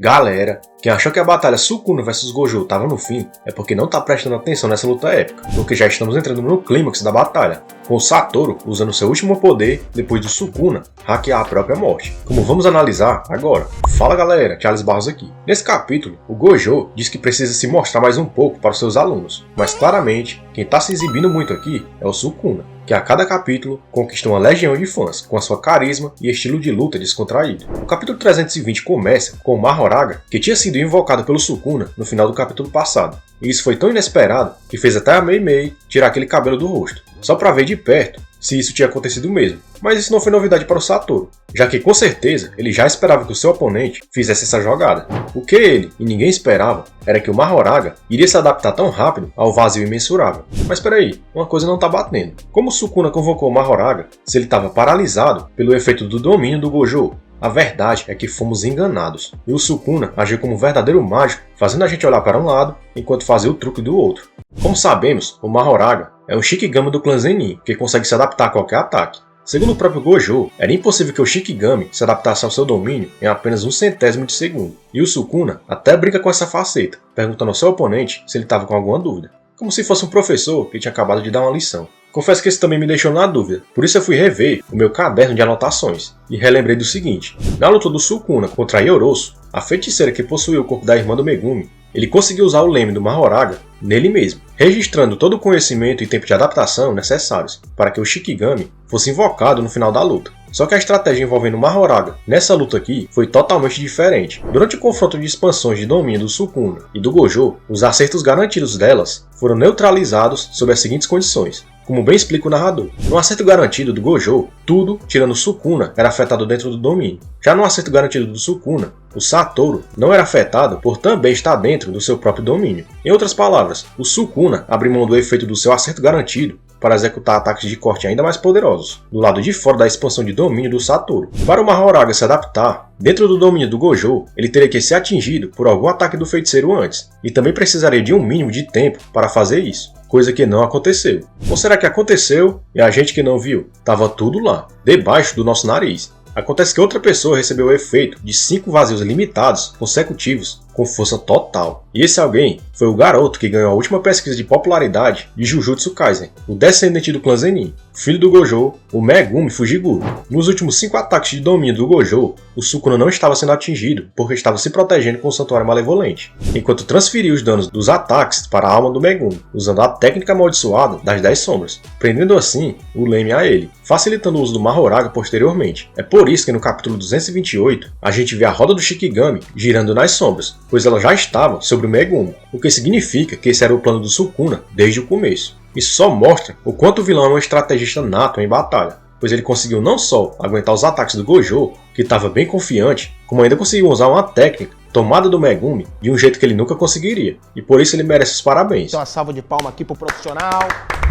Galera, quem achou que a batalha Sukuna vs Gojo estava no fim é porque não tá prestando atenção nessa luta épica, porque já estamos entrando no clímax da batalha, com o Satoru usando seu último poder depois do Sukuna hackear a própria morte, como vamos analisar agora. Fala galera, Charles Barros aqui. Nesse capítulo, o Gojo diz que precisa se mostrar mais um pouco para os seus alunos, mas claramente, quem está se exibindo muito aqui é o Sukuna, que a cada capítulo conquista uma legião de fãs com a sua carisma e estilo de luta descontraído. O capítulo 320 começa com o Mahoraga, que tinha sido invocado pelo Sukuna no final do capítulo passado, e isso foi tão inesperado que fez até a Mei Mei tirar aquele cabelo do rosto, só para ver de perto se isso tinha acontecido mesmo. Mas isso não foi novidade para o Satoru, já que com certeza ele já esperava que o seu oponente fizesse essa jogada. O que ele e ninguém esperava era que o Mahoraga iria se adaptar tão rápido ao vazio imensurável. Mas peraí, uma coisa não tá batendo. Como o Sukuna convocou o Mahoraga se ele estava paralisado pelo efeito do domínio do Gojo? A verdade é que fomos enganados, e o Sukuna agiu como um verdadeiro mágico, fazendo a gente olhar para um lado enquanto fazia o truque do outro. Como sabemos, o Mahoraga é um Shikigami do clã Zenin, que consegue se adaptar a qualquer ataque. Segundo o próprio Gojo, era impossível que o Shikigami se adaptasse ao seu domínio em apenas 1/100º de segundo, e o Sukuna até brinca com essa faceta, perguntando ao seu oponente se ele estava com alguma dúvida, como se fosse um professor que tinha acabado de dar uma lição. Confesso que isso também me deixou na dúvida, por isso eu fui rever o meu caderno de anotações e relembrei do seguinte: na luta do Sukuna contra Yorosu, a feiticeira que possuía o corpo da irmã do Megumi, ele conseguiu usar o leme do Mahoraga nele mesmo, registrando todo o conhecimento e tempo de adaptação necessários para que o Shikigami fosse invocado no final da luta. Só que a estratégia envolvendo o Mahoraga nessa luta aqui foi totalmente diferente. Durante o confronto de expansões de domínio do Sukuna e do Gojo, os acertos garantidos delas foram neutralizados sob as seguintes condições, como bem explica o narrador. No acerto garantido do Gojo, tudo, tirando o Sukuna, era afetado dentro do domínio. Já no acerto garantido do Sukuna, o Satoru não era afetado por também estar dentro do seu próprio domínio. Em outras palavras, o Sukuna abriu mão do efeito do seu acerto garantido para executar ataques de corte ainda mais poderosos, do lado de fora da expansão de domínio do Satoru. Para o Mahoraga se adaptar, dentro do domínio do Gojo, ele teria que ser atingido por algum ataque do feiticeiro antes, e também precisaria de um mínimo de tempo para fazer isso, coisa que não aconteceu. Ou será que aconteceu e a gente que não viu? Tava tudo lá, debaixo do nosso nariz. Acontece que outra pessoa recebeu o efeito de 5 vazios limitados consecutivos com força total. E esse alguém foi o garoto que ganhou a última pesquisa de popularidade de Jujutsu Kaisen, o descendente do clã Zenin, filho do Gojo, o Megumi Fujiguro. Nos últimos 5 ataques de domínio do Gojo, o Sukuna não estava sendo atingido porque estava se protegendo com o Santuário Malevolente, enquanto transferia os danos dos ataques para a alma do Megumi, usando a técnica amaldiçoada das 10 sombras, prendendo assim o leme a ele, facilitando o uso do Mahoraga posteriormente. É por isso que no capítulo 228 a gente vê a roda do Shikigami girando nas sombras, pois ela já estava sobre o Megumi, o que significa que esse era o plano do Sukuna desde o começo. Isso só mostra o quanto o vilão é um estrategista nato em batalha, pois ele conseguiu não só aguentar os ataques do Gojo, que estava bem confiante, como ainda conseguiu usar uma técnica tomada do Megumi de um jeito que ele nunca conseguiria, e por isso ele merece os parabéns. Então uma salva de palmas aqui pro profissional.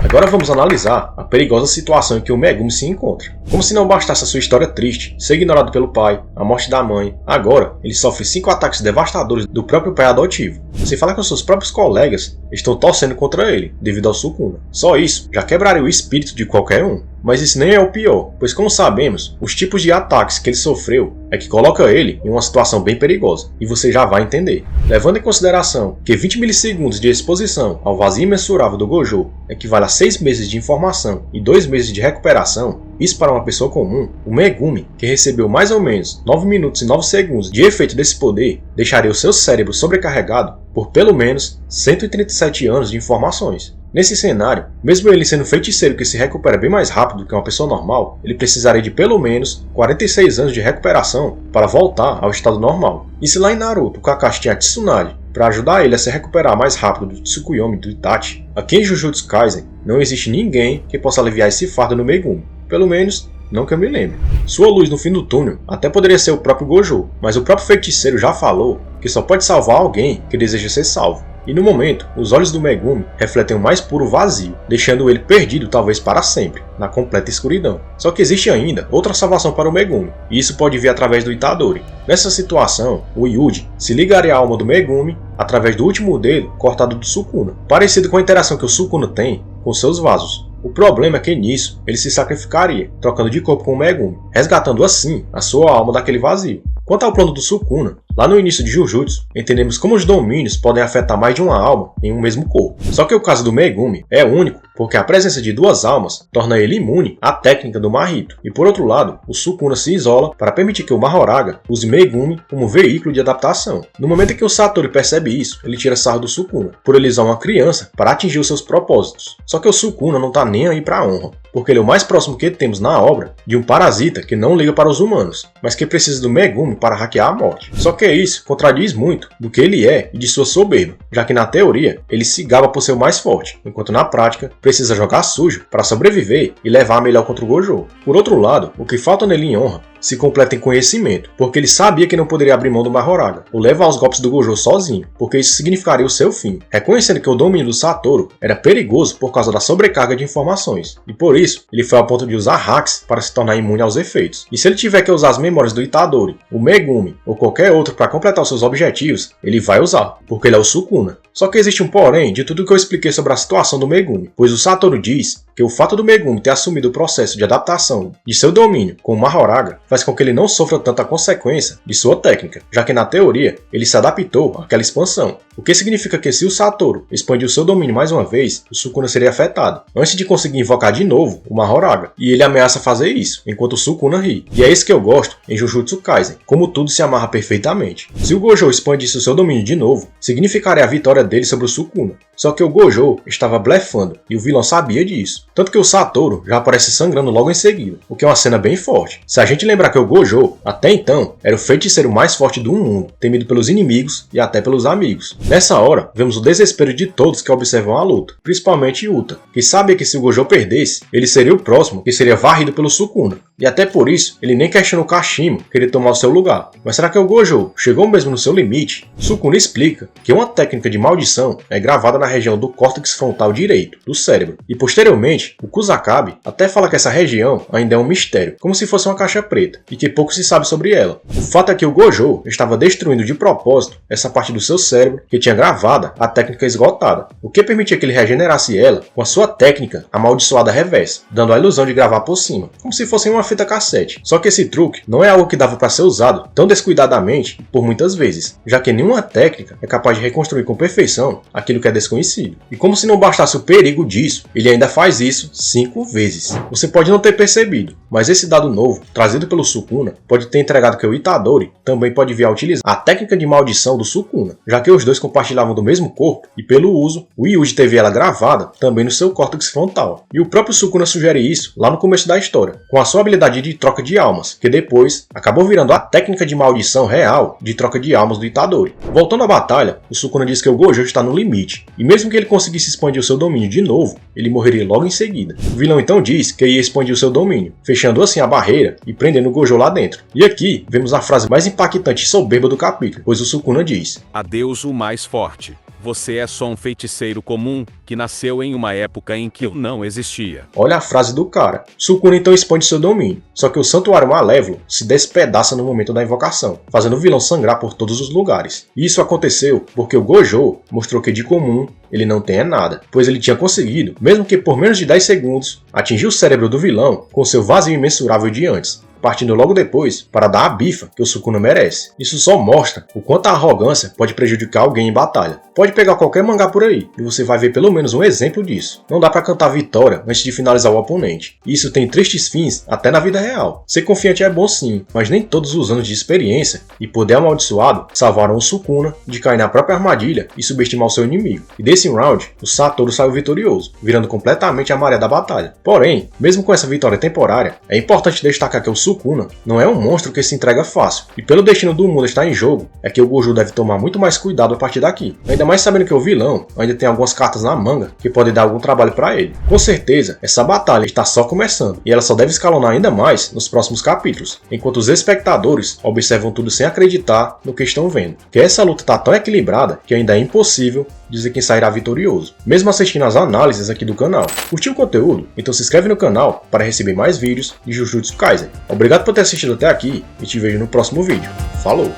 Agora vamos analisar a perigosa situação em que o Megumi se encontra. Como se não bastasse a sua história triste, ser ignorado pelo pai, a morte da mãe, agora ele sofre 5 ataques devastadores do próprio pai adotivo. Sem falar que os seus próprios colegas estão torcendo contra ele, devido ao Sukuna. Só isso já quebraria o espírito de qualquer um. Mas isso nem é o pior, pois como sabemos, os tipos de ataques que ele sofreu é que coloca ele em uma situação bem perigosa, e você já vai entender. Levando em consideração que 20 milissegundos de exposição ao vazio imensurável do Gojo equivale a 6 meses de informação e 2 meses de recuperação, isso para uma pessoa comum, o Megumi, que recebeu mais ou menos 9 minutos e 9 segundos de efeito desse poder, deixaria o seu cérebro sobrecarregado por pelo menos 137 anos de informações. Nesse cenário, mesmo ele sendo um feiticeiro que se recupera bem mais rápido que uma pessoa normal, ele precisaria de pelo menos 46 anos de recuperação para voltar ao estado normal. E se lá em Naruto o Kakashi tinha a Tsunade para ajudar ele a se recuperar mais rápido do Tsukuyomi e do Itachi, aqui em Jujutsu Kaisen não existe ninguém que possa aliviar esse fardo no Megumi, pelo menos não que eu me lembre. Sua luz no fim do túnel até poderia ser o próprio Gojo, mas o próprio feiticeiro já falou que só pode salvar alguém que deseja ser salvo. E no momento, os olhos do Megumi refletem o mais puro vazio, deixando ele perdido talvez para sempre, na completa escuridão. Só que existe ainda outra salvação para o Megumi, e isso pode vir através do Itadori. Nessa situação, o Yuji se ligaria à alma do Megumi através do último dedo cortado do Sukuna, parecido com a interação que o Sukuna tem com seus vasos. O problema é que nisso ele se sacrificaria, trocando de corpo com o Megumi, resgatando assim a sua alma daquele vazio. Quanto ao plano do Sukuna, Lá no início de Jujutsu, entendemos como os domínios podem afetar mais de uma alma em um mesmo corpo. Só que o caso do Megumi é único porque a presença de duas almas torna ele imune à técnica do Mahito. E por outro lado, o Sukuna se isola para permitir que o Mahoraga use Megumi como veículo de adaptação. No momento em que o Satoru percebe isso, ele tira sarro do Sukuna, por ele usar uma criança para atingir os seus propósitos. Só que o Sukuna não tá nem aí pra honra, porque ele é o mais próximo que temos na obra de um parasita que não liga para os humanos, mas que precisa do Megumi para hackear a morte. Só que isso contradiz muito do que ele é e de sua soberba, já que na teoria ele se gaba por ser o mais forte, enquanto na prática precisa jogar sujo para sobreviver e levar a melhor contra o Gojo. Por outro lado, o que falta nele em honra se completa em conhecimento, porque ele sabia que não poderia abrir mão do Mahoraga, ou levar os golpes do Gojo sozinho, porque isso significaria o seu fim, reconhecendo que o domínio do Satoru era perigoso por causa da sobrecarga de informações, e por isso ele foi ao ponto de usar hacks para se tornar imune aos efeitos. E se ele tiver que usar as memórias do Itadori, o Megumi ou qualquer outro para completar os seus objetivos, ele vai usar, porque ele é o Sukuna. Só que existe um porém de tudo que eu expliquei sobre a situação do Megumi, pois o Satoru diz que o fato do Megumi ter assumido o processo de adaptação de seu domínio com o Mahoraga faz com que ele não sofra tanta consequência de sua técnica, já que na teoria ele se adaptou àquela expansão. O que significa que se o Satoru expandir o seu domínio mais uma vez, o Sukuna seria afetado, antes de conseguir invocar de novo o Mahoraga, e ele ameaça fazer isso, enquanto o Sukuna ri. E é isso que eu gosto em Jujutsu Kaisen, como tudo se amarra perfeitamente. Se o Gojo expandisse o seu domínio de novo, significaria a vitória dele sobre o Sukuna. Só que o Gojo estava blefando, e o vilão sabia disso. Tanto que o Satoru já aparece sangrando logo em seguida, o que é uma cena bem forte. Se a gente lembrar que o Gojo, até então, era o feiticeiro mais forte do mundo, temido pelos inimigos e até pelos amigos. Nessa hora, vemos o desespero de todos que observam a luta, principalmente Yuta, que sabia que se o Gojo perdesse, ele seria o próximo que seria varrido pelo Sukuna. E até por isso, ele nem questiona o Kashimo querer tomar o seu lugar. Mas será que o Gojo chegou mesmo no seu limite? Sukuna explica que uma técnica de maldição é gravada na região do córtex frontal direito, do cérebro. E posteriormente, o Kusakabe até fala que essa região ainda é um mistério, como se fosse uma caixa preta, e que pouco se sabe sobre ela. O fato é que o Gojo estava destruindo de propósito essa parte do seu cérebro que tinha gravada a técnica esgotada, o que permitia que ele regenerasse ela com a sua técnica amaldiçoada reversa, dando a ilusão de gravar por cima, como se fosse uma fita cassete. Só que esse truque não é algo que dava para ser usado tão descuidadamente por muitas vezes, já que nenhuma técnica é capaz de reconstruir com perfeição aquilo que é desconhecido. E como se não bastasse o perigo disso, ele ainda faz isso 5 vezes. Você pode não ter percebido, mas esse dado novo, trazido pelo Sukuna, pode ter entregado que o Itadori também pode vir a utilizar a técnica de maldição do Sukuna, já que os dois compartilhavam do mesmo corpo, e pelo uso, o Yuji teve ela gravada também no seu córtex frontal. E o próprio Sukuna sugere isso lá no começo da história, com a sua habilidade de troca de almas, que depois acabou virando a técnica de maldição real de troca de almas do Itadori. Voltando à batalha, o Sukuna diz que o Gojo está no limite, e mesmo que ele conseguisse expandir o seu domínio de novo, ele morreria logo em seguida. O vilão então diz que ia expandir o seu domínio, fechando assim a barreira e prendendo o Gojo lá dentro. E aqui vemos a frase mais impactante e soberba do capítulo, pois o Sukuna diz: "Adeus, o mais forte. Você é só um feiticeiro comum que nasceu em uma época em que eu não existia." Olha a frase do cara. Sukuna então expande seu domínio, só que o santuário malévolo se despedaça no momento da invocação, fazendo o vilão sangrar por todos os lugares. E isso aconteceu porque o Gojo mostrou que de comum ele não tem nada, pois ele tinha conseguido, mesmo que por menos de 10 segundos, atingir o cérebro do vilão com seu vazio imensurável de antes, partindo logo depois para dar a bifa que o Sukuna merece. Isso só mostra o quanto a arrogância pode prejudicar alguém em batalha. Pode pegar qualquer mangá por aí e você vai ver pelo menos um exemplo disso. Não dá para cantar vitória antes de finalizar o oponente. E isso tem tristes fins até na vida real. Ser confiante é bom sim, mas nem todos os anos de experiência e poder amaldiçoado salvaram o Sukuna de cair na própria armadilha e subestimar o seu inimigo. E desse round, o Satoru saiu vitorioso, virando completamente a maré da batalha. Porém, mesmo com essa vitória temporária, é importante destacar que o Sukuna não é um monstro que se entrega fácil, e pelo destino do mundo estar em jogo, é que o Gojo deve tomar muito mais cuidado a partir daqui, ainda mais sabendo que o vilão ainda tem algumas cartas na manga que podem dar algum trabalho para ele. Com certeza, essa batalha está só começando, e ela só deve escalonar ainda mais nos próximos capítulos, enquanto os espectadores observam tudo sem acreditar no que estão vendo. Que essa luta está tão equilibrada que ainda é impossível dizer quem sairá vitorioso, mesmo assistindo às análises aqui do canal. Curtiu o conteúdo? Então se inscreve no canal para receber mais vídeos de Jujutsu Kaisen. Obrigado por ter assistido até aqui e te vejo no próximo vídeo. Falou!